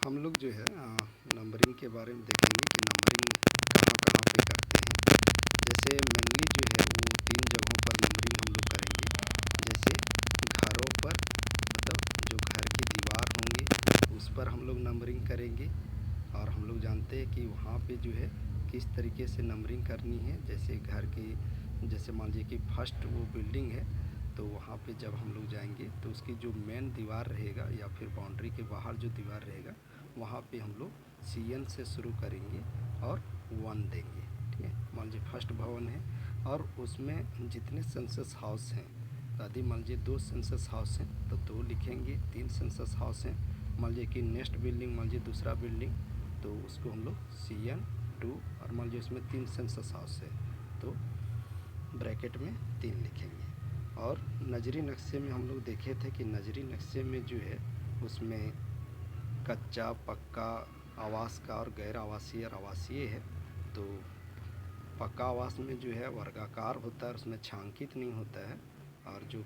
हम लोग जो है नंबरिंग के बारे में देखेंगे कि नंबरिंग कहाँ कहाँ पे करते हैं। जैसे मेनली जो है वो 3 जगहों पर नंबरिंग हम लोग करेंगे। जैसे घरों पर, मतलब जो घर की दीवार होंगे उस पर हम लोग नंबरिंग करेंगे। और हम लोग जानते हैं कि वहाँ पे जो है किस तरीके से नंबरिंग करनी है। जैसे घर की, जैसे मान लीजिए कि फर्स्ट वो बिल्डिंग है, तो वहाँ पे जब हम लोग जाएंगे तो उसकी जो मेन दीवार रहेगा या फिर बाउंड्री के बाहर जो दीवार रहेगा वहाँ पे हम लोग CN से शुरू करेंगे और 1 देंगे। ठीक है, मान लीजिए फर्स्ट भवन है और उसमें जितने सेंसस हाउस हैं, तो यदि मान लीजिए 2 सेंसस हाउस हैं तो 2 लिखेंगे। 3 सेंसस हाउस हैं, मान लीजिए कि नेक्स्ट बिल्डिंग, मान लीजिए दूसरा बिल्डिंग, तो उसको हम लोग CN 2, और मान लीजिए उसमें 3 सेंसस हाउस है तो ब्रैकेट में 3 लिखेंगे। और नजरी नक्शे में हम लोग देखे थे कि नजरी नक्शे में जो है उसमें कच्चा, पक्का, आवास का और गैर आवासीय और आवासीय है। तो पक्का आवास में जो है वर्गाकार होता है, उसमें छांकित नहीं होता है। और जो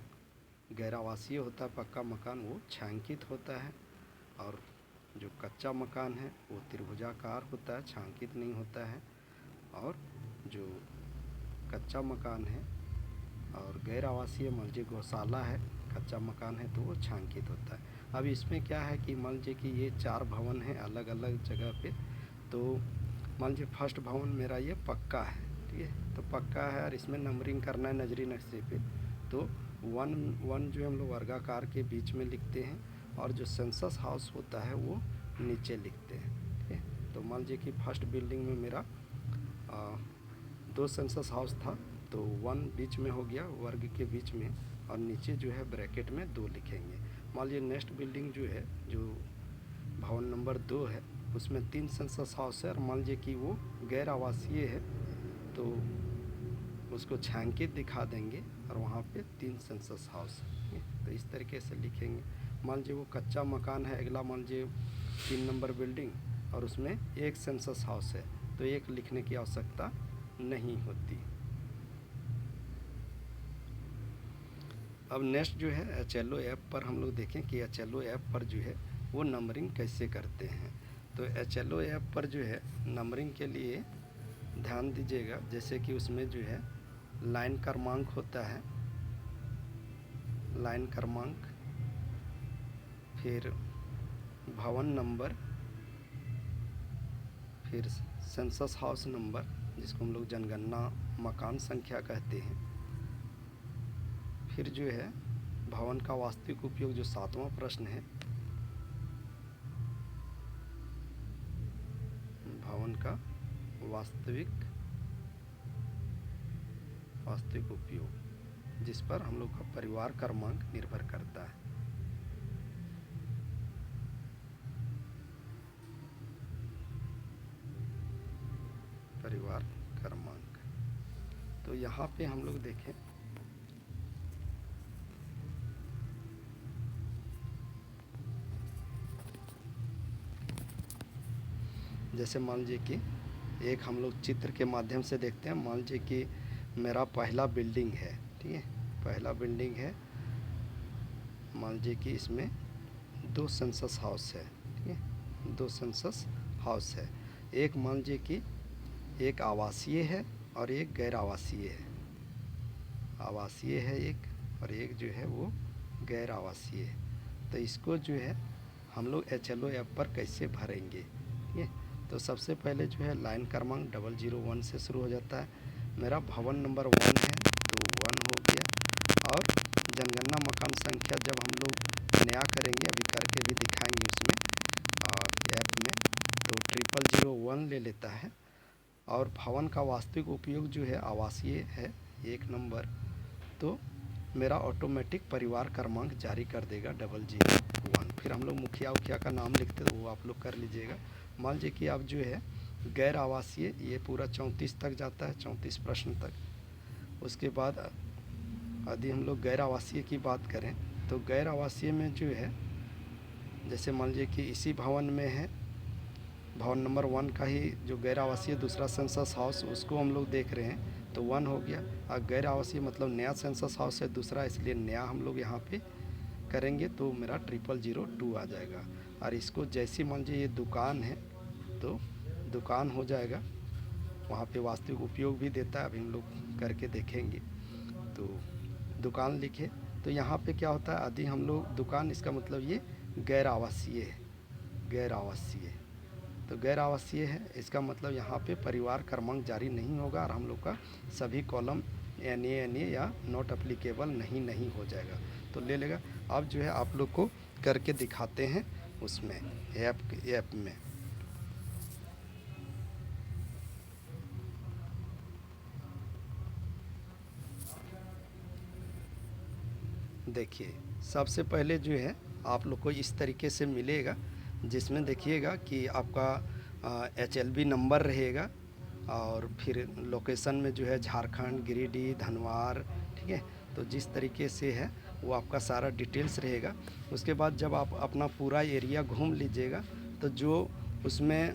गैर आवासीय होता है पक्का मकान, वो छांकित होता है। और जो कच्चा मकान है वो त्रिभुजाकार होता है, छांकित नहीं होता है। और जो कच्चा मकान है और गैर आवासीय, मान लीजिए गौशाला है, कच्चा मकान है तो वो छांकित होता है। अब इसमें क्या है कि मान लीजिए कि ये 4 भवन हैं अलग अलग जगह पे। तो मान लीजिए फर्स्ट भवन मेरा ये पक्का है, ठीक है, तो पक्का है और इसमें नंबरिंग करना है नजरी नक्शे पे। तो 1 जो हम लोग वर्गाकार के बीच में लिखते हैं और जो सेंसस हाउस होता है वो नीचे लिखते हैं। ठीक है, तो मान लीजिए कि फर्स्ट बिल्डिंग में मेरा 2 सेंसस हाउस था, तो 1 बीच में हो गया, वर्ग के बीच में, और नीचे जो है ब्रैकेट में 2 लिखेंगे। मान लीजिए नेक्स्ट बिल्डिंग जो है, जो भवन नंबर 2 है, उसमें 3 सेंसस हाउस है और मान लीजिए कि वो गैर आवासीय है तो उसको छांकित दिखा देंगे और वहाँ पे 3 सेंसस हाउस है। तो इस तरीके से लिखेंगे। मान लीजिए वो कच्चा मकान है अगला, मान लीजिए 3 नंबर बिल्डिंग और उसमें 1 सेंसस हाउस है तो 1 लिखने की आवश्यकता नहीं होती। अब नेक्स्ट जो है HLO ऐप पर हम लोग देखें कि HLO ऐप पर जो है वो नंबरिंग कैसे करते हैं। तो HLO ऐप पर जो है नंबरिंग के लिए ध्यान दीजिएगा, जैसे कि उसमें जो है लाइन क्रमांक होता है, लाइन क्रमांक, फिर भवन नंबर, फिर सेंसस हाउस नंबर जिसको हम लोग जनगणना मकान संख्या कहते हैं, फिर जो है भवन का वास्तविक उपयोग जो 7वां प्रश्न है, भवन का वास्तविक उपयोग, जिस पर हम लोग का परिवार क्रमांक निर्भर करता है। परिवार क्रमांक, तो यहाँ पे हम लोग देखें जैसे मान लीजिए कि एक हम लोग चित्र के माध्यम से देखते हैं। मान लीजिए कि मेरा पहला बिल्डिंग है, ठीक है, पहला बिल्डिंग है, मान लीजिए कि इसमें 2 सेंसस हाउस है, ठीक है, 2 सेंसस हाउस है। एक मान लीजिए कि एक आवासीय है और एक गैर आवासीय है, आवासीय है एक और एक जो है वो गैर आवासीय है। तो इसको जो है हम लोग HLO ऐप पर कैसे भरेंगे, ठीक है। तो सबसे पहले जो है लाइन क्रमांक 001 से शुरू हो जाता है। मेरा भवन नंबर 1 है तो 1 हो गया। और जनगणना मकान संख्या जब हम लोग नया करेंगे, अभी करके भी दिखाएंगे उसमें ऐप में, तो 0001 ले लेता है। और भवन का वास्तविक उपयोग जो है आवासीय है 1 नंबर, तो मेरा ऑटोमेटिक परिवार क्रमांक जारी कर देगा 001। फिर हम लोग मुखिया उखिया का नाम लिखते तो वो आप लोग कर लीजिएगा। मान लीजिए कि अब जो है गैर आवासीय, ये पूरा 34 तक जाता है, 34 प्रश्न तक। उसके बाद यदि हम लोग गैर आवासीय की बात करें तो गैर आवासीय में जो है, जैसे मान लीजिए कि इसी भवन में है, भवन नंबर 1 का ही जो गैर आवासीय दूसरा सेंसस हाउस, उसको हम लोग देख रहे हैं तो 1 हो गया। और गैर आवासीय मतलब नया सेंसस हाउस है दूसरा, इसलिए नया हम लोग यहाँ पे करेंगे तो मेरा 0002 आ जाएगा। और इसको जैसे मान लीजिए ये दुकान है तो दुकान हो जाएगा, वहाँ पे वास्तविक उपयोग भी देता है, अभी हम लोग करके देखेंगे। तो दुकान लिखे तो यहाँ पे क्या होता है, यदि हम लोग दुकान, इसका मतलब ये गैर आवासीय है, गैर आवासीय। तो गैर आवासीय है, इसका मतलब यहाँ पे परिवार क्रमांक जारी नहीं होगा और हम लोग का सभी कॉलम NA या नॉट अप्लीकेबल नहीं हो जाएगा, तो ले लेगा। अब जो है आप लोग को करके दिखाते हैं उसमें ऐप में। देखिए सबसे पहले जो है आप लोग को इस तरीके से मिलेगा, जिसमें देखिएगा कि आपका HLB नंबर रहेगा और फिर लोकेशन में जो है झारखंड, गिरिडीह, धनवार, ठीक है। तो जिस तरीके से है वो आपका सारा डिटेल्स रहेगा। उसके बाद जब आप अपना पूरा एरिया घूम लीजिएगा तो जो उसमें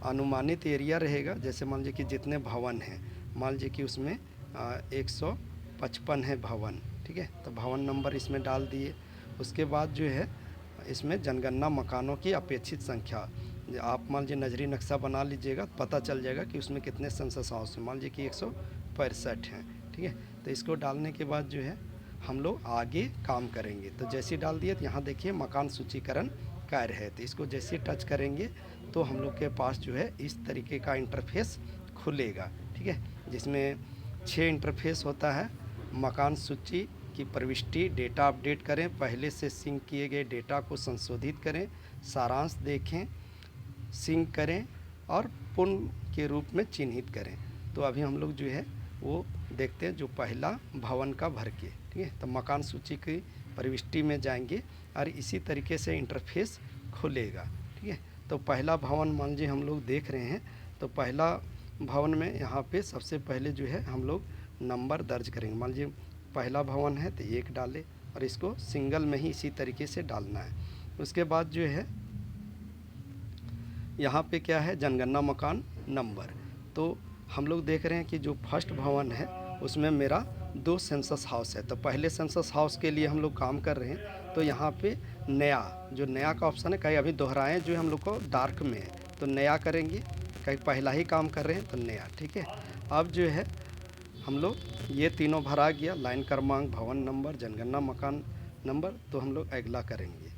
अनुमानित एरिया रहेगा, जैसे मान लीजिए कि जितने भवन हैं, मान लीजिए कि उसमें 155 है भवन, ठीक है। तो भवन नंबर इसमें डाल दिए। उसके बाद जो है इसमें जनगणना मकानों की अपेक्षित संख्या, आप मान लीजिए नजरी नक्शा बना लीजिएगा, पता चल जाएगा कि उसमें कितने सेंसस हाउस हैं। मान लीजिए कि 165 हैं, ठीक है। तो इसको डालने के बाद जो है हम लोग आगे काम करेंगे। तो जैसे ही डाल दिए तो यहाँ देखिए मकान सूचीकरण कार्य है, तो इसको जैसे टच करेंगे तो हम लोग के पास जो है इस तरीके का इंटरफेस खुलेगा, ठीक है। जिसमें 6 इंटरफेस होता है। मकान सूची की प्रविष्टि, डेटा अपडेट करें, पहले से सिंक किए गए डेटा को संशोधित करें, सारांश देखें, सिंक करें और पूर्ण के रूप में चिन्हित करें। तो अभी हम लोग जो है वो देखते हैं जो पहला भवन का भर के, ठीक है। तो मकान सूची की प्रविष्टि में जाएंगे और इसी तरीके से इंटरफेस खुलेगा, ठीक है। तो पहला भवन मान लीजिए हम लोग देख रहे हैं, तो पहला भवन में यहाँ पे सबसे पहले जो है हम लोग नंबर दर्ज करेंगे। मान लीजिए पहला भवन है तो 1 डालें और इसको सिंगल में ही इसी तरीके से डालना है। उसके बाद जो है यहाँ पे क्या है, जनगणना मकान नंबर। तो हम लोग देख रहे हैं कि जो फर्स्ट भवन है उसमें मेरा 2 सेंसस हाउस है। तो पहले सेंसस हाउस के लिए हम लोग काम कर रहे हैं, तो यहाँ पे नया, जो नया का ऑप्शन है, कहीं अभी दोहराएं जो हम लोग को डार्क में है तो नया करेंगे, कहीं पहला ही काम कर रहे हैं तो नया, ठीक है। अब जो है हम लोग ये तीनों भरा गया, लाइन क्रमांक, भवन नंबर, जनगणना मकान नंबर, तो हम लोग अगला करेंगे।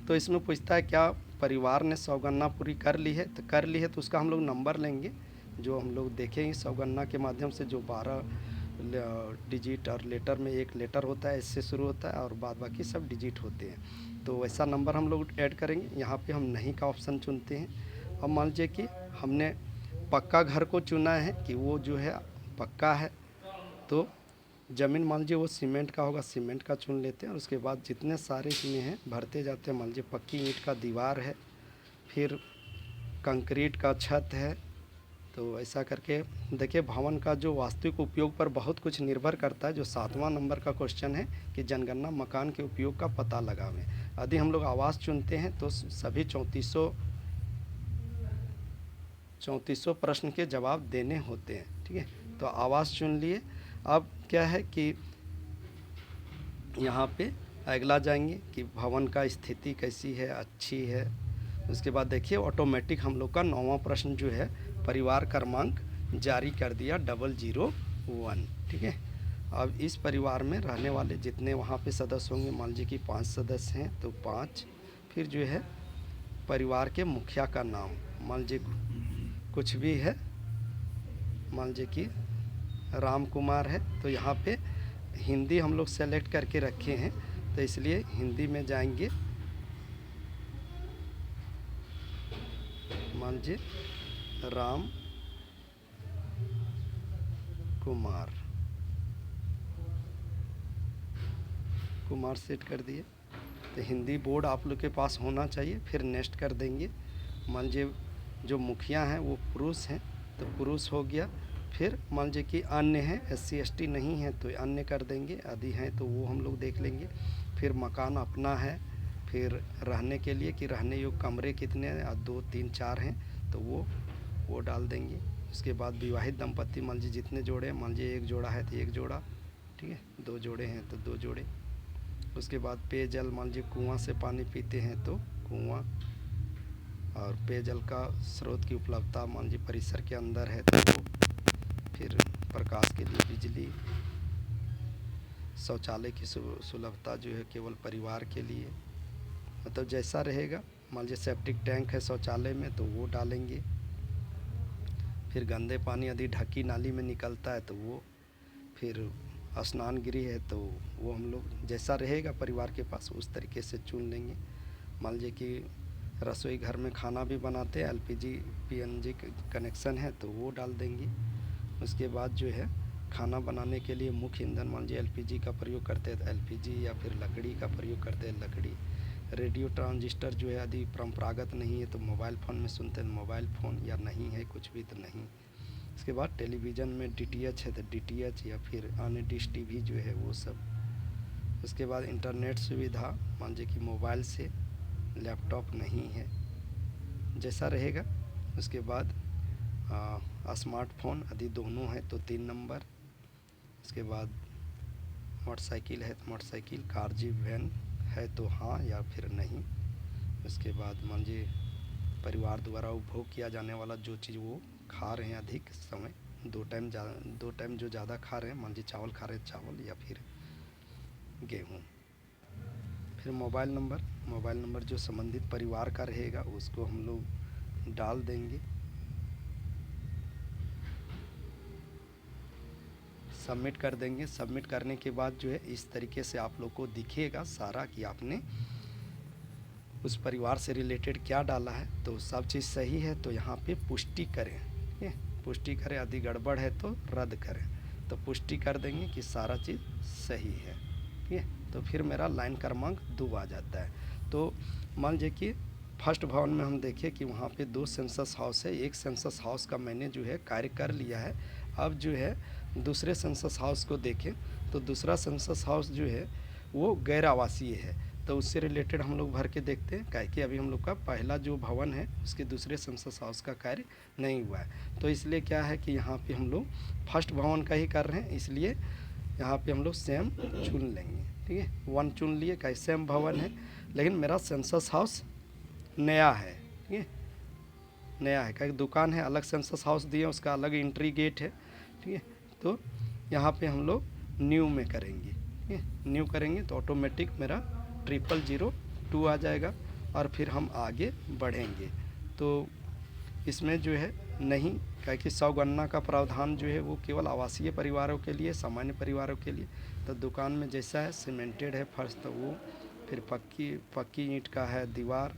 तो इसमें पूछता है क्या परिवार ने सौगणना पूरी कर ली है, तो कर ली है तो उसका हम लोग नंबर लेंगे, जो हम लोग देखेंगे सौगणना के माध्यम से, जो 12 डिजिट और लेटर में एक लेटर होता है, इससे शुरू होता है और बाद बाकी सब डिजिट होते हैं। तो वैसा नंबर हम लोग ऐड करेंगे। यहाँ पे हम नहीं का ऑप्शन चुनते हैं। अब मान लीजिए कि हमने पक्का घर को चुना है कि वो जो है पक्का है, तो ज़मीन मान लीजिए वो सीमेंट का होगा, सीमेंट का चुन लेते हैं। और उसके बाद जितने सारे इसमें हैं भरते जाते हैं। मान लीजिए पक्की ईंट का दीवार है, फिर कंक्रीट का छत है। तो ऐसा करके देखिए भवन का जो वास्तविक उपयोग पर बहुत कुछ निर्भर करता है। जो 7वां नंबर का क्वेश्चन है कि जनगणना मकान के उपयोग का पता लगावें। यदि हम लोग आवास चुनते हैं तो सभी 3400 प्रश्न के जवाब देने होते हैं, ठीक है। तो आवास चुन लिए। अब क्या है कि यहाँ पे अगला जाएंगे कि भवन का स्थिति कैसी है, अच्छी है। उसके बाद देखिए ऑटोमेटिक हम लोग का 9वां प्रश्न जो है परिवार क्रमांक जारी कर दिया 001, ठीक है। अब इस परिवार में रहने वाले जितने वहाँ पे सदस्य होंगे, मान लीजिए कि 5 सदस्य हैं तो 5। फिर जो है परिवार के मुखिया का नाम, मान लीजिए कुछ भी है, मान लीजिए कि राम कुमार है, तो यहाँ पे हिंदी हम लोग सेलेक्ट करके रखे हैं तो इसलिए हिंदी में जाएंगे। मान लीजिए राम कुमार सेट कर दिए। तो हिंदी बोर्ड आप लोग के पास होना चाहिए। फिर नेक्स्ट कर देंगे। मान लीजिए जो मुखिया हैं वो पुरुष हैं तो पुरुष हो गया। फिर मान लीजिए कि अन्य हैं, SC ST नहीं है तो अन्य कर देंगे, आदि हैं तो वो हम लोग देख लेंगे। फिर मकान अपना है, फिर रहने के लिए कि रहने योग्य कमरे कितने हैं, 2 3 4 हैं तो वो डाल देंगे। उसके बाद विवाहित दंपत्ति, मान लीजिए जितने जोड़े, मान लीजिए 1 जोड़ा है तो 1 जोड़ा, ठीक है, 2 जोड़े हैं तो 2 जोड़े। उसके बाद पेयजल, मान लीजिए कुआँ से पानी पीते हैं तो कुआँ, और पेयजल का स्रोत की उपलब्धता मान लीजिए परिसर के अंदर है तो वो, फिर प्रकाश के लिए बिजली, शौचालय की सुलभता जो है केवल परिवार के लिए, मतलब जैसा रहेगा। मान लीजिए सेप्टिक टैंक है शौचालय में तो वो डालेंगे, फिर गंदे पानी यदि ढकी नाली में निकलता है तो वो, फिर स्नान गृह है तो वो हम लोग जैसा रहेगा परिवार के पास उस तरीके से चुन लेंगे। मान लीजिए कि रसोई घर में खाना भी बनाते हैं, एलपीजी पीएनजी कनेक्शन है तो वो डाल देंगे। उसके बाद जो है खाना बनाने के लिए मुख्य ईंधन मान लीजिए एलपीजी का प्रयोग करते हैं तो एलपीजी, या फिर लकड़ी का प्रयोग करते हैं लकड़ी। रेडियो ट्रांजिस्टर जो है यदि परंपरागत नहीं है तो मोबाइल फ़ोन में सुनते हैं मोबाइल फ़ोन, या नहीं है कुछ भी तो नहीं। उसके बाद टेलीविज़न में डीटीएच है तो डीटीएच, या फिर अन्य डिश टीवी जो है वो सब। उसके बाद इंटरनेट सुविधा, मान लीजिए कि मोबाइल से, लैपटॉप नहीं है, जैसा रहेगा। उसके बाद स्मार्टफोन यदि दोनों है तो 3 नंबर। उसके बाद मोटरसाइकिल है तो मोटरसाइकिल, कार जीप वैन है तो हाँ या फिर नहीं। उसके बाद मान लीजिए परिवार द्वारा उपभोग किया जाने वाला जो चीज़ वो खा रहे हैं अधिक समय, 2 टाइम जो ज़्यादा खा रहे हैं, मान लीजिए चावल खा रहे हैं चावल या फिर गेहूँ। फिर मोबाइल नंबर जो संबंधित परिवार का रहेगा उसको हम लोग डाल देंगे। सबमिट कर देंगे। सबमिट करने के बाद जो है इस तरीके से आप लोग को दिखेगा सारा कि आपने उस परिवार से रिलेटेड क्या डाला है। तो सब चीज़ सही है तो यहाँ पे पुष्टि करें, ठीक है, पुष्टि करें। यदि गड़बड़ है तो रद्द करें। तो पुष्टि कर देंगे कि सारा चीज़ सही है, ठीक है। तो फिर मेरा लाइन क्रमांक 2 आ जाता है। तो मान लीजिए कि फर्स्ट भवन में हम देखें कि वहाँ पे 2 सेंसस हाउस है। एक सेंसस हाउस का मैंने जो है कार्य कर लिया है। अब जो है दूसरे सेंसस हाउस को देखें तो दूसरा सेंसस हाउस जो है वो गैर आवासीय है। तो उससे रिलेटेड हम लोग भर के देखते हैं, काहे कि अभी हम लोग का पहला जो भवन है उसके दूसरे सेंसस हाउस का कार्य नहीं हुआ है। तो इसलिए क्या है कि यहाँ पे हम लोग फर्स्ट भवन का ही कर रहे हैं, इसलिए यहाँ पे हम लोग सेम चुन लेंगे, ठीक है। 1 चुन लिए, का सेम भवन है लेकिन मेरा सेंसस हाउस नया है, ठीक है, नया है। का दुकान है, अलग सेंसस हाउस दिए, उसका अलग एंट्री गेट है, ठीक है। तो यहाँ पे हम लोग न्यू में करेंगे, ठीक है। न्यू करेंगे तो ऑटोमेटिक मेरा 0002 आ जाएगा और फिर हम आगे बढ़ेंगे। तो इसमें जो है नहीं, क्या कि सौगणना का प्रावधान जो है वो केवल आवासीय परिवारों के लिए, सामान्य परिवारों के लिए। तो दुकान में जैसा है सीमेंटेड है फर्श तो वो, फिर पक्की ईंट का है दीवार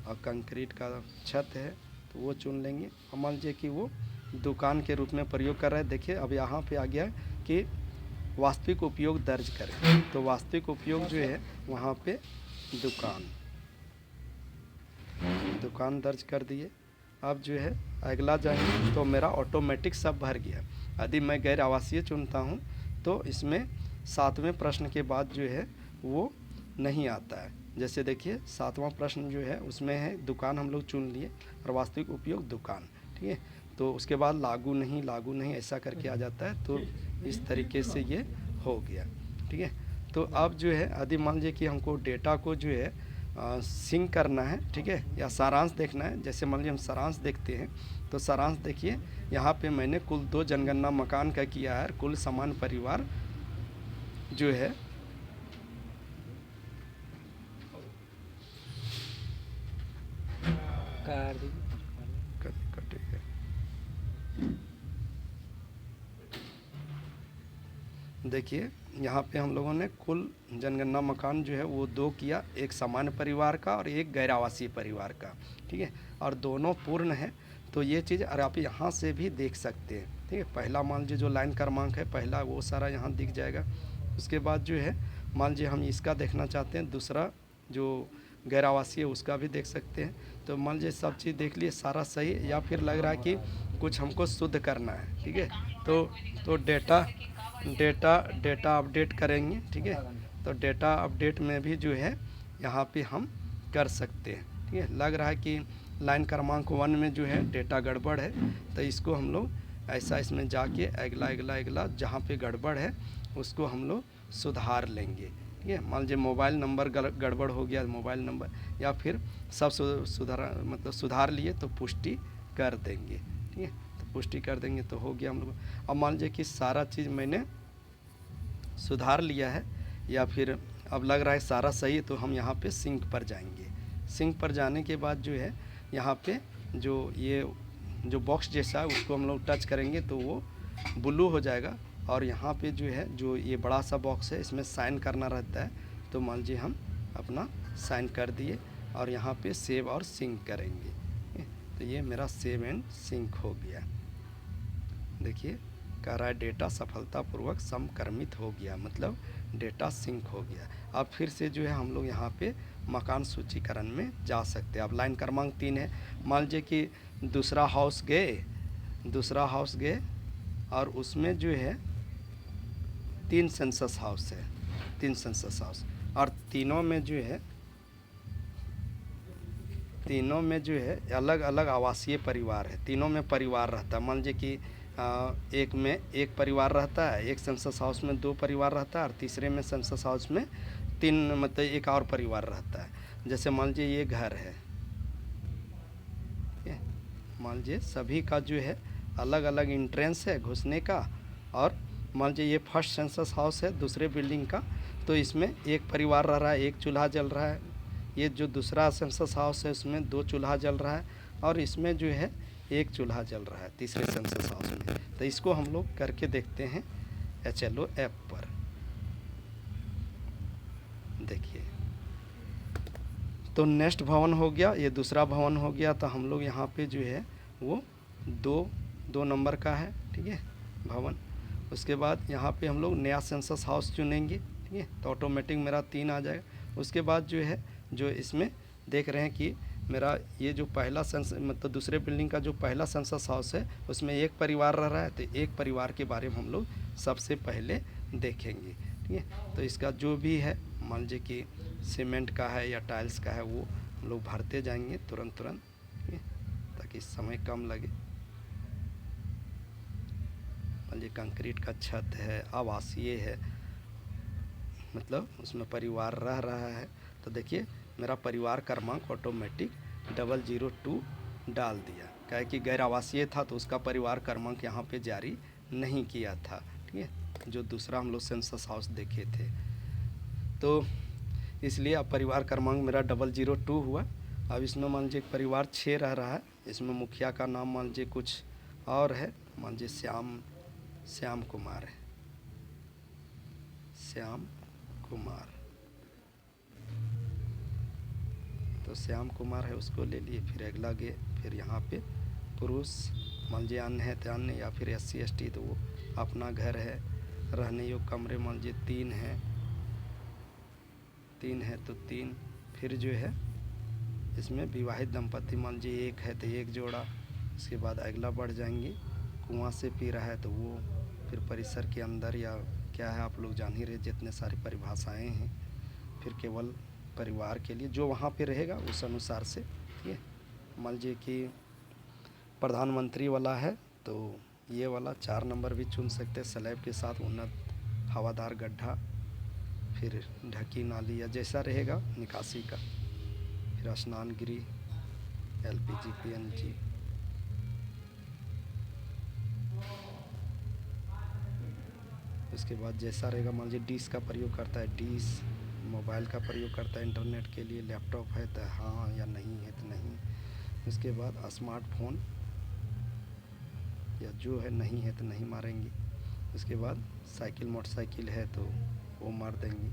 और कंक्रीट का छत है तो वो चुन लेंगे। और मान लीजिए कि वो दुकान के रूप में प्रयोग कर रहे हैं। देखिए अब यहाँ पे आ गया कि वास्तविक उपयोग दर्ज करें, तो वास्तविक उपयोग जो है वहाँ पे दुकान दर्ज कर दिए। अब जो है अगला जाएंगे तो मेरा ऑटोमेटिक सब भर गया। यदि मैं गैर आवासीय चुनता हूँ तो इसमें 7वें प्रश्न के बाद जो है वो नहीं आता है। जैसे देखिए 7वां प्रश्न जो है उसमें है दुकान हम लोग चुन लिए और वास्तविक उपयोग दुकान, ठीक है। तो उसके बाद लागू नहीं ऐसा करके आ जाता है। तो इस तरीके से ये हो गया, ठीक है। तो अब जो है यदि मान लीजिए कि हमको डेटा को जो है सिंक करना है, ठीक है, या सारांश देखना है। जैसे मान लीजिए हम सारांश देखते हैं तो सारांश देखिए यहाँ पे मैंने कुल 2 जनगणना मकान का किया है। कुल समान परिवार जो है देखिए यहाँ पे हम लोगों ने कुल जनगणना मकान जो है वो 2 किया, एक सामान्य परिवार का और एक गैर आवासीय परिवार का, ठीक है, और दोनों पूर्ण है। तो ये चीज़ और आप यहाँ से भी देख सकते हैं, ठीक है। पहला मान लीजिए जो लाइन क्रमांक है पहला वो सारा यहाँ दिख जाएगा। उसके बाद जो है मान लीजिए हम इसका देखना चाहते हैं, दूसरा जो गैर आवासीय उसका भी देख सकते हैं। तो मान लीजिए सब चीज़ देख लिए सारा सही, या फिर लग रहा है कि कुछ हमको शुद्ध करना है, ठीक है। तो डेटा अपडेट करेंगे, ठीक है। तो डेटा अपडेट में भी जो है यहाँ पे हम कर सकते हैं, ठीक है। लग रहा है कि लाइन क्रमांक 1 में जो है डेटा गड़बड़ है तो इसको हम लोग ऐसा इसमें जाके अगला जहाँ पे गड़बड़ है उसको हम लोग सुधार लेंगे, ठीक है। मान लीजिए मोबाइल नंबर गड़बड़ हो गया, मोबाइल नंबर या फिर सब सुधार लिए तो पुष्टि कर देंगे, ठीक है। तो पुष्टि कर देंगे तो हो गया हम लोग। अब मान लीजिए कि सारा चीज़ मैंने सुधार लिया है या फिर अब लग रहा है सारा सही है, तो हम यहाँ पे सिंक पर जाएंगे। सिंक पर जाने के बाद जो है यहाँ पे जो बॉक्स जैसा है उसको हम लोग टच करेंगे तो वो ब्लू हो जाएगा। और यहाँ पे जो ये बड़ा सा बॉक्स है इसमें साइन करना रहता है, तो मान लीजिए हम अपना साइन कर दिए और यहाँ पे सेव और सिंक करेंगे। तो ये मेरा सेव एंड सिंक हो गया। देखिए कह रहा है डेटा सफलतापूर्वक समक्रमित हो गया, मतलब डेटा सिंक हो गया। अब फिर से जो है हम लोग यहाँ पे मकान सूचीकरण में जा सकते हैं। अब लाइन क्रमांक 3 है। मान लीजिए कि दूसरा हाउस गए और उसमें जो है 3 सेंसस हाउस है, 3 सेंसस हाउस, और तीनों में जो है अलग अलग आवासीय परिवार है। तीनों में परिवार रहता है। मान लीजिए कि एक में एक परिवार रहता है, एक सेंसस हाउस में 2 परिवार रहता है और तीसरे में सेंसस हाउस में 3 मतलब एक और परिवार रहता है। जैसे मान लीजिए ये घर है, मान लीजिए सभी का जो है अलग अलग इंट्रेंस है घुसने का। और मान लीजिए ये फर्स्ट सेंसस हाउस है दूसरे बिल्डिंग का, तो इसमें एक परिवार रह रहा है, एक चूल्हा जल रहा है। ये जो दूसरा सेंसस हाउस है उसमें 2 चूल्हा जल रहा है और इसमें जो है 1 चूल्हा जल रहा है तीसरे सेंसस हाउस में। तो इसको हम लोग करके देखते हैं HLO ऐप पर। देखिए तो नेक्स्ट भवन हो गया, ये दूसरा भवन हो गया। तो हम लोग यहाँ पे जो है वो 2 नंबर का है, ठीक है, भवन। उसके बाद यहाँ पे हम लोग नया सेंसस हाउस चुनेंगे, ठीक है, तो ऑटोमेटिक मेरा 3 आ जाएगा। उसके बाद जो इसमें देख रहे हैं कि मेरा ये जो पहला मतलब दूसरे बिल्डिंग का जो पहला सेंसस हाउस है उसमें एक परिवार रह रहा है, तो एक परिवार के बारे में हम लोग सबसे पहले देखेंगे, ठीक है। तो इसका जो भी है मान लीजिए कि सीमेंट का है या टाइल्स का है वो हम लोग भरते जाएंगे तुरंत, ठीक है, ताकि समय कम लगे। मान लीजिए कंक्रीट का छत है, आवासीय है, मतलब उसमें परिवार रह रहा है। तो देखिए मेरा परिवार क्रमांक ऑटोमेटिक 002 डाल दिया। क्या है कि गैर आवासीय था तो उसका परिवार क्रमांक यहाँ पे जारी नहीं किया था, ठीक है, जो दूसरा हम लोग सेंसस हाउस देखे थे। तो इसलिए अब परिवार क्रमांक मेरा 002 हुआ। अब इसमें मान लीजिए परिवार 6 रह रहा है, इसमें मुखिया का नाम मान लीजिए कुछ और है, मान लीजिए श्याम कुमार है, श्याम कुमार। तो श्याम कुमार है उसको ले लिए। फिर अगला गए, फिर यहाँ पे पुरुष मान लीजिए अन्य है तो अन्य, या फिर SC ST तो वो अपना घर है। रहने योग्य कमरे मान लीजिए 3 है तो 3। फिर जो है इसमें विवाहित दंपति मान लीजिए 1 है तो 1 जोड़ा। इसके बाद अगला बढ़ जाएंगे, कुआं से पी रहा है तो वो फिर परिसर के अंदर या क्या है आप लोग जान ही रहे, जितने सारी परिभाषाएं हैं। फिर केवल परिवार के लिए जो वहाँ पे रहेगा उस अनुसार से, ठीक है। मान लीजिए कि प्रधानमंत्री वाला है तो ये वाला 4 नंबर भी चुन सकते हैं, स्लैब के साथ उन्नत हवादार गड्ढा, फिर ढकी नाली या जैसा रहेगा निकासी का। फिर स्नान गृह, LPG PNG। उसके बाद जैसा रहेगा मान लीजिए डिश का प्रयोग करता है, डिश, मोबाइल का प्रयोग करता है इंटरनेट के लिए, लैपटॉप है तो हाँ या नहीं है तो नहीं। उसके बाद स्मार्टफोन या जो है नहीं है तो नहीं मारेंगे। उसके बाद साइकिल मोटरसाइकिल है तो वो मार देंगे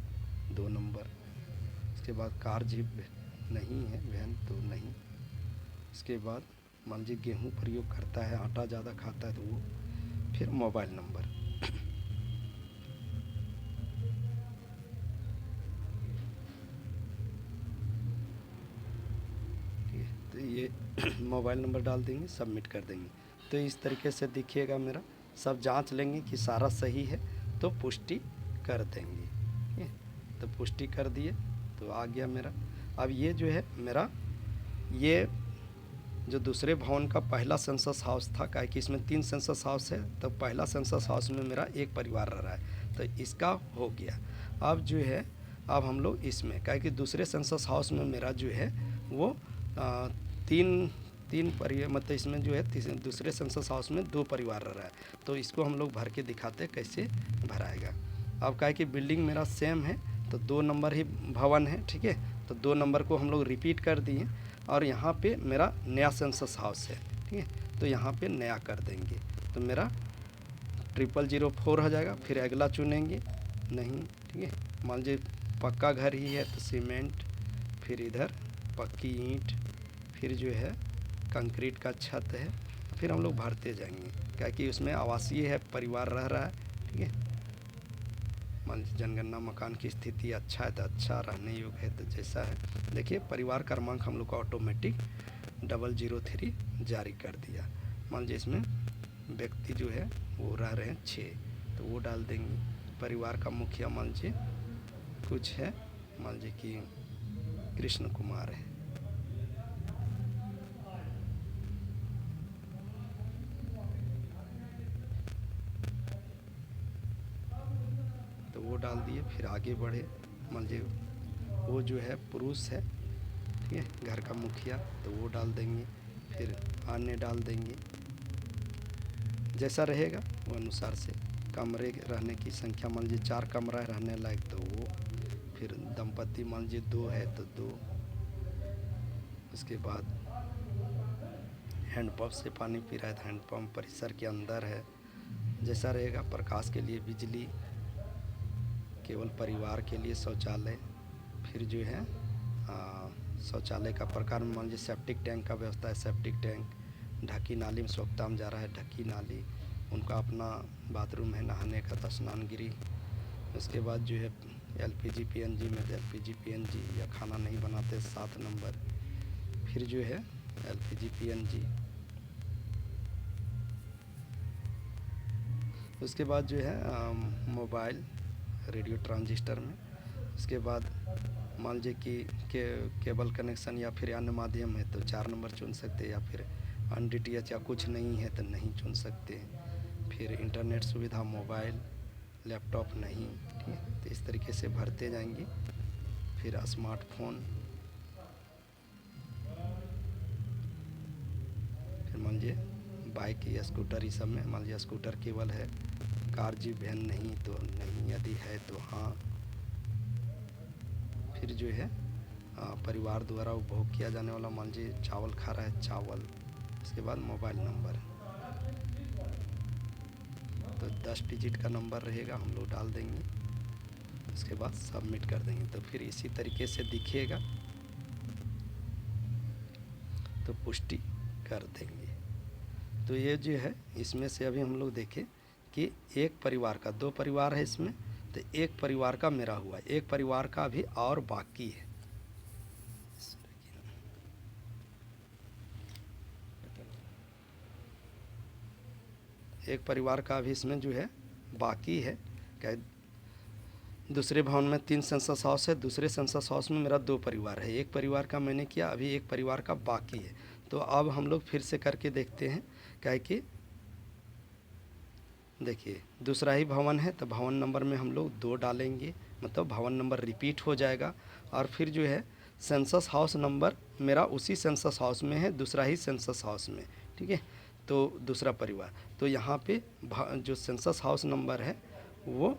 2 नंबर। उसके बाद कार जीप नहीं है, वैन तो नहीं। उसके बाद मान लीजिए गेहूँ प्रयोग करता है, आटा ज़्यादा खाता है तो वो। फिर मोबाइल नंबर। तो ये मोबाइल नंबर डाल देंगे, सबमिट कर देंगे। तो इस तरीके से दिखिएगा मेरा। सब जांच लेंगे कि सारा सही है तो पुष्टि कर देंगे, ठीक है। तो पुष्टि कर दिए तो आ गया मेरा। अब ये जो है मेरा ये जो दूसरे भवन का पहला सेंसस हाउस था, क्या कि इसमें 3 सेंसस हाउस है, तो पहला सेंसस हाउस में मेरा 1 परिवार रह रहा है, तो इसका हो गया। अब जो है अब हम लोग इसमें क्या है कि दूसरे सेंसस हाउस में मेरा जो है वो तीन तीन मतलब इसमें जो है दूसरे सेंसस हाउस में 2 परिवार रह रहा है, तो इसको हम लोग भर के दिखाते कैसे भराएगा। अब क्या है कि बिल्डिंग मेरा सेम है तो 2 नंबर ही भवन है, ठीक है, तो 2 नंबर को हम लोग रिपीट कर दिए और यहाँ पे मेरा नया सेंसस हाउस है, ठीक है, तो यहाँ पे नया कर देंगे तो मेरा 0004 हो जाएगा। फिर अगला चुनेंगे नहीं, ठीक है, मान लीजिए पक्का घर ही है तो सीमेंट, फिर इधर पक्की ईंट, फिर जो है कंक्रीट का छत है, फिर हम लोग भरते जाएंगे क्या कि उसमें आवासीय है, परिवार रह रहा है, ठीक है। मान लीजिए जनगणना मकान की स्थिति अच्छा है तो अच्छा, रहने योग्य है तो जैसा है। देखिए परिवार क्रमांक हम लोग का ऑटोमेटिक 003 जारी कर दिया। मान लीजिए इसमें व्यक्ति जो है वो रह रहे हैं 6, तो वो डाल देंगे। परिवार का मुखिया मान लीजिए कुछ है, मान लीजिए कि कृष्ण कुमार है, तो वो डाल दिए। फिर आगे बढ़े, मान लीजिए वो जो है पुरुष है, ठीक है, घर का मुखिया, तो वो डाल देंगे। फिर अन्य डाल देंगे, जैसा रहेगा वो अनुसार से। कमरे रहने की संख्या मान लीजिए 4 कमरा है रहने लायक तो वो। फिर दंपति मान लीजिए 2 है तो 2। उसके बाद हैंडपम्प से पानी पी रहा है तो हैंडपम्प परिसर के अंदर है, जैसा रहेगा। प्रकाश के लिए बिजली, केवल परिवार के लिए शौचालय। फिर जो है शौचालय का प्रकार में मान लीजिए सेप्टिक टैंक का व्यवस्था है, सेप्टिक टैंक। ढकी नाली में सोखता में जा रहा है, ढकी नाली। उनका अपना बाथरूम है, नहाने का तो स्नानगिरी। उसके बाद जो है एलपीजी पीएनजी में एलपीजी पीएनजी या खाना नहीं बनाते 7 नंबर। फिर जो है एलपीजी पीएनजी। उसके बाद जो है मोबाइल रेडियो ट्रांजिस्टर में। उसके बाद मान लीजिए कि केबल कनेक्शन या फिर अन्य माध्यम है तो 4 नंबर चुन सकते हैं, या फिर अनडीटीएच या कुछ नहीं है तो नहीं चुन सकते। फिर इंटरनेट सुविधा, मोबाइल लैपटॉप नहीं, ठीक है, तो इस तरीके से भरते जाएंगे। फिर स्मार्टफोन, फिर मान लीजिए बाइक या स्कूटर, इस सब में मान लीजिए स्कूटर केवल है, कार जीप वैन नहीं तो नहीं, यदि है तो हाँ। फिर जो है परिवार द्वारा उपभोग किया जाने वाला, मान लीजिए चावल खा रहा है, चावल। इसके बाद मोबाइल नंबर, तो 10 डिजिट का नंबर रहेगा, हम लोग डाल देंगे। उसके बाद सबमिट कर देंगे तो फिर इसी तरीके से दिखेगा, तो पुष्टि कर देंगे। तो ये जो है इसमें से अभी हम लोग देखें कि एक परिवार का, 2 परिवार है इसमें, तो एक परिवार का मेरा हुआ, एक परिवार का भी और बाकी है। एक परिवार का भी इसमें जो है बाकी है। क्या दूसरे भवन में 3 सेंसस हाउस है, दूसरे सेंसस हाउस में मेरा 2 परिवार है, एक परिवार का मैंने किया, अभी एक परिवार का बाकी है। तो अब हम लोग फिर से करके देखते हैं। क्या है कि देखिए दूसरा ही भवन है तो भवन नंबर में हम लोग 2 डालेंगे, मतलब भवन नंबर रिपीट हो जाएगा। और फिर जो है सेंसस हाउस नंबर मेरा उसी सेंसस हाउस में है, दूसरा ही सेंसस हाउस में, ठीक है, तो दूसरा परिवार। तो यहाँ पे जो सेंसस हाउस नंबर है वो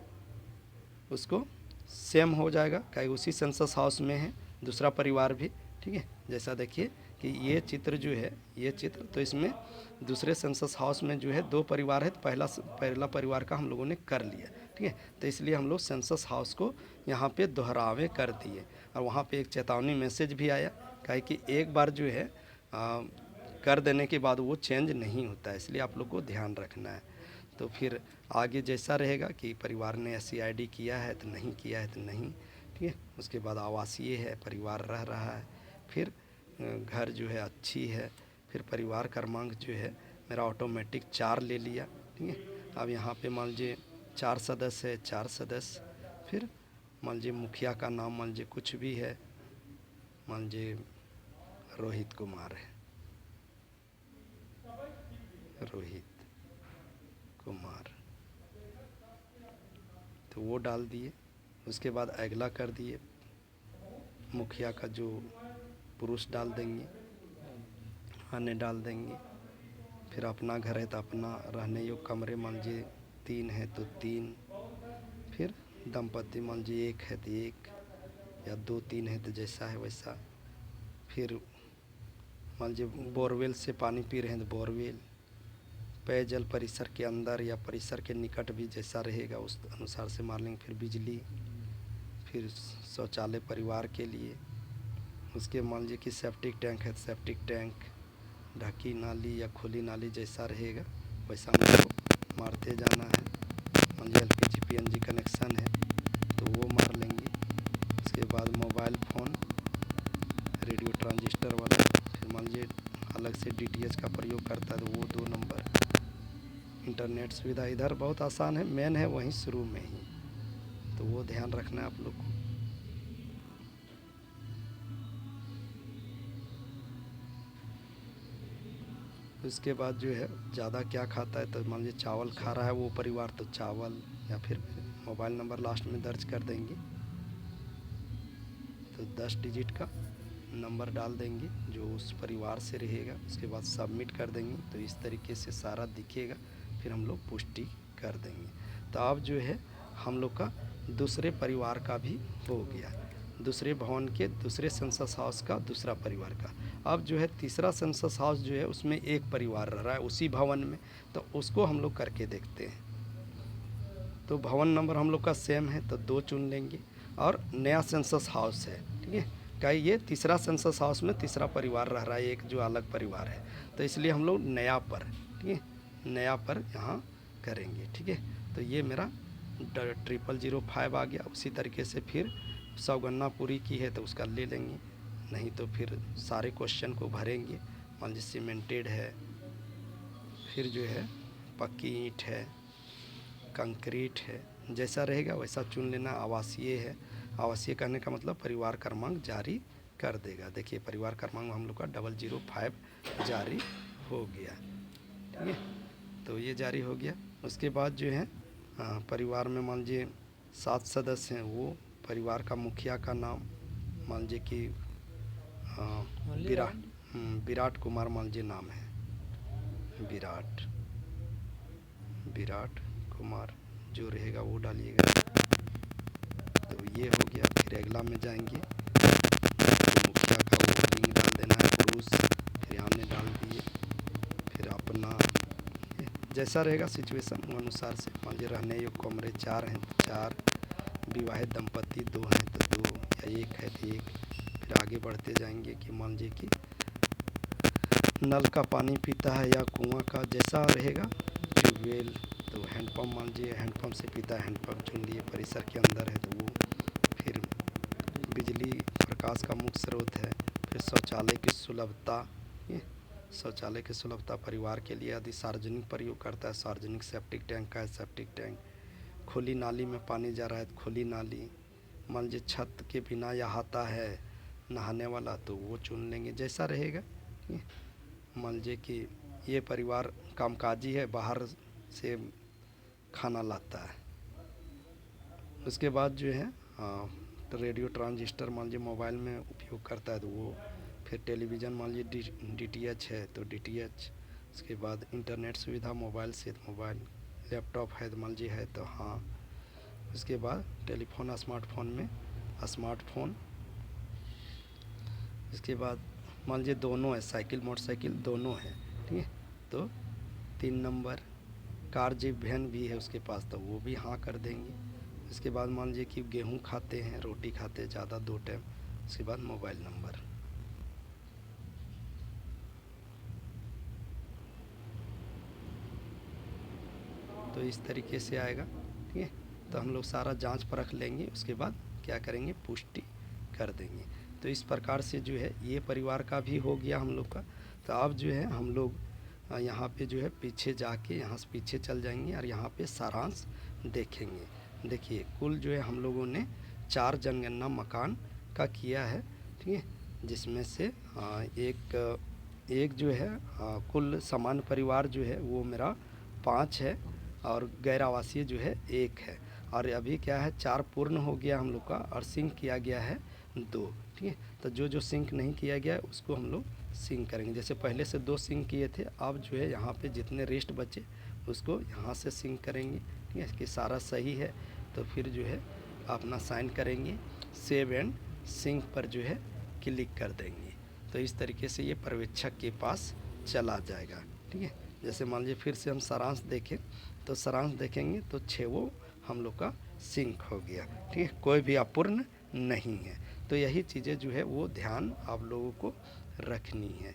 उसको सेम हो जाएगा, क्या उसी सेंसस हाउस में है दूसरा परिवार भी, ठीक है। जैसा देखिए कि ये चित्र जो है, ये चित्र, तो इसमें दूसरे सेंसस हाउस में जो है 2 परिवार है, तो पहला परिवार का हम लोगों ने कर लिया, ठीक है। तो इसलिए हम लोग सेंसस हाउस को यहाँ पे दोहरावे कर दिए। और वहाँ पे एक चेतावनी मैसेज भी आया, क्या कि एक बार जो है कर देने के बाद वो चेंज नहीं होता है, इसलिए आप लोग को ध्यान रखना है। तो फिर आगे जैसा रहेगा कि परिवार ने SCID किया है तो नहीं, किया है तो नहीं, ठीक है। उसके बाद आवासीय है, परिवार रह रहा है। फिर घर जो है अच्छी है। फिर परिवार क्रमांक जो है मेरा ऑटोमेटिक 4 ले लिया, ठीक है। अब यहाँ पे मान लीजिए 4 सदस्य है, 4 सदस्य। फिर मान लीजिए मुखिया का नाम मान लीजिए कुछ भी है, मान लीजिए रोहित कुमार है, रोहित कुमार, तो वो डाल दिए। उसके बाद अगला कर दिए, मुखिया का जो पुरुष डाल देंगे, अन्य डाल देंगे। फिर अपना घर है तो अपना रहने योग्य कमरे मान लीजिए 3 है तो 3। फिर दंपति मान लीजिए 1 है तो 1 या 2-3 है तो जैसा है वैसा। फिर मान लीजिए बोरवेल से पानी पी रहे हैं तो बोरवेल। पेयजल परिसर के अंदर या परिसर के निकट भी जैसा रहेगा उस अनुसार से मार लेंगे। फिर बिजली, फिर शौचालय परिवार के लिए। उसके मान लीजिए कि सेप्टिक टैंक है तो सेप्टिक टैंक, ढकी नाली या खुली नाली जैसा रहेगा वैसा हम लोग को मारते जाना है। मान लीजिए LPG PNG कनेक्शन है तो वो मार लेंगे। उसके बाद मोबाइल फ़ोन, रेडियो ट्रांजिस्टर वाला। फिर मान लीजिए अलग से DTH का प्रयोग करता है तो वो 2 नंबर। इंटरनेट सुविधा इधर बहुत आसान है, मेन है वहीं शुरू में ही, तो वो ध्यान रखना है आप लोग को। उसके बाद जो है ज़्यादा क्या खाता है तो मान लीजिए चावल खा रहा है वो परिवार तो चावल, या फिर मोबाइल नंबर लास्ट में दर्ज कर देंगे तो 10 डिजिट का नंबर डाल देंगे जो उस परिवार से रहेगा। उसके बाद सबमिट कर देंगे तो इस तरीके से सारा दिखेगा। फिर हम लोग पुष्टि कर देंगे। तो अब जो है हम लोग का दूसरे परिवार का भी हो गया, दूसरे भवन के दूसरे सेंसस हाउस का दूसरा परिवार का। अब जो है तीसरा सेंसस हाउस जो है उसमें एक परिवार रह रहा है उसी भवन में, तो उसको हम लोग करके देखते हैं। तो भवन नंबर हम लोग का सेम है तो 2 चुन लेंगे। और नया सेंसस हाउस है, ठीक है, क्या ये तीसरा सेंसस हाउस में तीसरा परिवार रह रहा है, एक जो अलग परिवार है, तो इसलिए हम लोग नया पर, ठीक है, नया पर यहाँ करेंगे। ठीक है, तो ये मेरा 0005 आ गया। उसी तरीके से फिर 100 गणना पूरी की है तो उसका ले लेंगे, नहीं तो फिर सारे क्वेश्चन को भरेंगे। मान लीजिए सीमेंटेड है, फिर जो है पक्की ईंट है, कंक्रीट है, जैसा रहेगा वैसा चुन लेना। आवासीय है, आवासीय करने का मतलब परिवार क्रमांक जारी कर देगा। देखिए परिवार क्रमांक हम लोग का 005 जारी हो गया। ठीक है, तो ये जारी हो गया। उसके बाद जो है परिवार में मान लीजिए 7 सदस्य हैं, वो परिवार का मुखिया का नाम मान लीजिए कि विराट कुमार मान लीजिए नाम है, विराट कुमार जो रहेगा वो डालिएगा। तो ये हो गया। फिर अगला में जाएंगे तो मुखिया का वो रिंग डाल देना है, पुरुष, फिर हमने डाल दिए। फिर अपना जैसा रहेगा सिचुएशन वो अनुसार से। मान लीजिए रहने योग्य कमरे 4 हैं तो 4, विवाहित दंपति 2 हैं तो 2, या 1 है तो 1। फिर आगे बढ़ते जाएंगे कि मान लीजिए कि नल का पानी पीता है या कुआं का, जैसा रहेगा। ट्यूबवेल तो हैंडपम्प मान लीजिए हैंडपम्प से पीता है, हैंडपम्प चुन लिए। परिसर के अंदर है तो वो। फिर बिजली प्रकाश का मुख्य स्रोत है। फिर शौचालय की सुलभता, ये शौचालय की सुलभता परिवार के लिए यदि सार्वजनिक प्रयोग करता है, सार्वजनिक सेप्टिक टैंक का है सेप्टिक टैंक। खुली नाली में पानी जा रहा है तो खुली नाली। मान लीजिए छत के बिना यहाता है नहाने वाला तो वो चुन लेंगे, जैसा रहेगा। मान लीजिए कि ये परिवार कामकाजी है, बाहर से खाना लाता है। उसके बाद जो है तो रेडियो ट्रांजिस्टर मान लीजिए मोबाइल में उपयोग करता है तो वो। फिर टेलीविज़न मान लीजिए DTH है तो DTH। उसके बाद इंटरनेट सुविधा मोबाइल से तो मोबाइल, लैपटॉप है तो मान लीजिए है तो हाँ। उसके बाद टेलीफोन स्मार्टफोन में स्मार्टफोन। इसके बाद मान लीजिए दोनों है, साइकिल मोटरसाइकिल दोनों है, ठीक है, तो 3 नंबर। कार जीप वैन भी है उसके पास तो वो भी हाँ कर देंगे। इसके बाद मान लीजिए कि गेहूँ खाते हैं, रोटी खाते हैं ज़्यादा 2 टाइम। उसके बाद मोबाइल नंबर। तो इस तरीके से आएगा। ठीक है, तो हम लोग सारा जांच परख लेंगे, उसके बाद क्या करेंगे, पुष्टि कर देंगे। तो इस प्रकार से जो है ये परिवार का भी हो गया हम लोग का। तो अब जो है हम लोग यहाँ पे जो है पीछे जाके यहाँ से पीछे चल जाएंगे और यहाँ पे सारांश देखेंगे। देखिए कुल जो है हम लोगों ने 4 जनगणना मकान का किया है, ठीक है, जिसमें से एक जो है कुल सामान्य परिवार जो है वो मेरा 5 है और गैर आवासीय जो है 1 है। और अभी क्या है 4 पूर्ण हो गया हम लोग का और सिंक किया गया है 2। ठीक है, तो जो सिंक नहीं किया गया है उसको हम लोग सिंक करेंगे। जैसे पहले से 2 सिंक किए थे, अब जो है यहाँ पे जितने रेस्ट बचे उसको यहाँ से सिंक करेंगे। ठीक है, कि सारा सही है तो फिर जो है अपना साइन करेंगे, सेव एंड सिंक पर जो है क्लिक कर देंगे। तो इस तरीके से ये पर्यवेक्षक के पास चला जाएगा। ठीक है, जैसे मान लीजिए फिर से हम सारांश देखें तो सारांश देखेंगे तो 6 हम लोग का सिंक हो गया। ठीक है, कोई भी अपूर्ण नहीं है। तो यही चीज़ें जो है वो ध्यान आप लोगों को रखनी है।